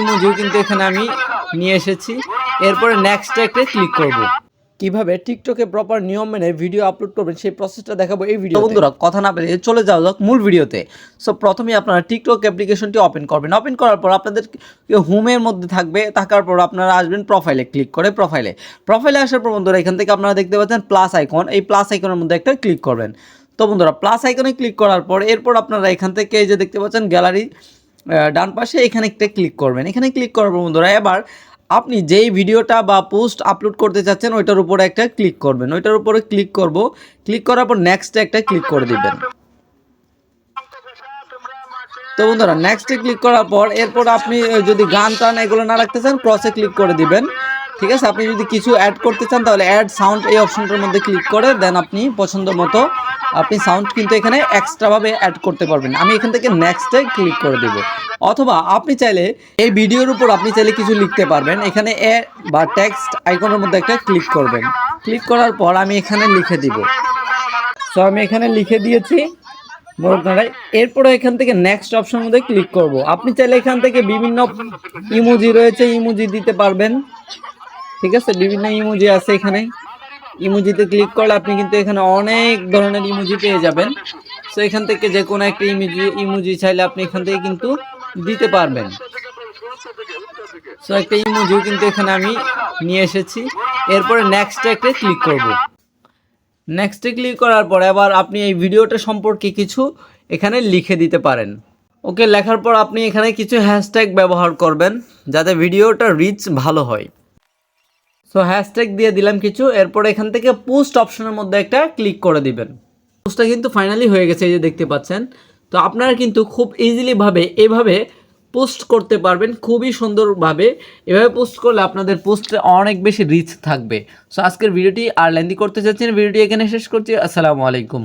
ইমোজিও কিন্তু এখানে আমি নিয়ে এসেছি। এরপরে নেক্সটে একটা ক্লিক করব। কিভাবে টিকটকে প্রপার নিয়ম মেনে ভিডিও আপলোড করবেন সেই প্রসেসটা দেখাবো এই ভিডিও। বন্ধুরা কথা না বেরিয়ে চলে যাওয়া যাক মূল ভিডিওতে। সো প্রথমেই আপনারা টিকটক অ্যাপ্লিকেশনটি ওপেন করবেন। ওপেন করার পর আপনাদের হোমের মধ্যে থাকবে, থাকার পর আপনারা আসবেন প্রোফাইলে, ক্লিক করে প্রোফাইলে আসার পর বন্ধুরা এখান থেকে আপনারা দেখতে পাচ্ছেন প্লাস আইকন, এই প্লাস আইকনের মধ্যে একটা ক্লিক করবেন। তো বন্ধুরা প্লাস আইকনে ক্লিক করার পর এরপর আপনারা এখান থেকে এই যে দেখতে পাচ্ছেন গ্যালারি ডান পাশে, এখানে একটা ক্লিক করবেন। এখানে ক্লিক করার পর বন্ধুরা এবার আপনি যেই ভিডিওটা বা পোস্ট আপলোড করতে চাচ্ছেন ওইটার উপরে একটা ক্লিক করবেন। ওইটার উপরে ক্লিক করব, ক্লিক করার পর নেক্সটে একটা ক্লিক করে দিবেন। তো বন্ধুরা নেক্সটে ক্লিক করার পর এরপর আপনি যদি গান টান এগুলো না রাখতে চান ক্রসে ক্লিক করে দিবেন। ঠিক আছে, আপনি যদি কিছু অ্যাড করতে চান তাহলে অ্যাড সাউন্ড এই অপশনটার মধ্যে ক্লিক করে দেন আপনি পছন্দ মতো আপনি সাউন্ড কিন্তু এখানে এক্সট্রাভাবে অ্যাড করতে পারবেন। আমি এখান থেকে নেক্সটে ক্লিক করে দেব। অথবা আপনি চাইলে এই ভিডিওর উপর আপনি চাইলে কিছু লিখতে পারবেন। এখানে এ বা টেক্সট আইকনের মধ্যে একটা ক্লিক করবেন। ক্লিক করার পর আমি এখানে লিখে দিব। সো আমি এখানে লিখে দিয়েছি মোরগনাড়ায়। এরপরে এখান থেকে নেক্সট অপশনের মধ্যে ক্লিক করব। আপনি চাইলে এখান থেকে বিভিন্ন ইমোজি রয়েছে, ইমোজি দিতে পারবেন। ঠিক আছে, বিভিন্ন ইমোজি আছে এখানে। ইমোজিতে ক্লিক করলে আপনি কিন্তু এখানে অনেক ধরনের ইমোজি পেয়ে যাবেন। সো এখান থেকে যে কোনো একটা ইমোজি চাইলে আপনি এখান থেকে কিন্তু দিতে পারবেন। সো একটা ইমোজিও কিন্তু এখানে আমি নিয়ে এসেছি। এরপরে নেক্সটে একটা ক্লিক করব। নেক্সটে ক্লিক করার পর এবার আপনি এই ভিডিওটা সম্পর্কে কিছু এখানে লিখে দিতে পারেন। ওকে, লেখার পর আপনি এখানে কিছু হ্যাশট্যাগ ব্যবহার করবেন যাতে ভিডিওটা রিচ ভালো হয়। সো হ্যাশট্যাগ দিয়ে দিলাম কিছু। এরপর এখান থেকে পোস্ট অপশনের মধ্যে একটা ক্লিক করে দিবেন। পোস্টটা কিন্তু ফাইনালি হয়ে গেছে, এই যে দেখতে পাচ্ছেন। তো আপনারা কিন্তু খুব ইজিলিভাবে এভাবে পোস্ট করতে পারবেন, খুবই সুন্দরভাবে। এভাবে পোস্ট করলে আপনাদের পোস্টে অনেক বেশি রিচ থাকবে। সো আজকের ভিডিওটি আর লেন্দি করতে চাচ্ছি না, ভিডিওটি এখানে শেষ করছি। আসসালামু আলাইকুম।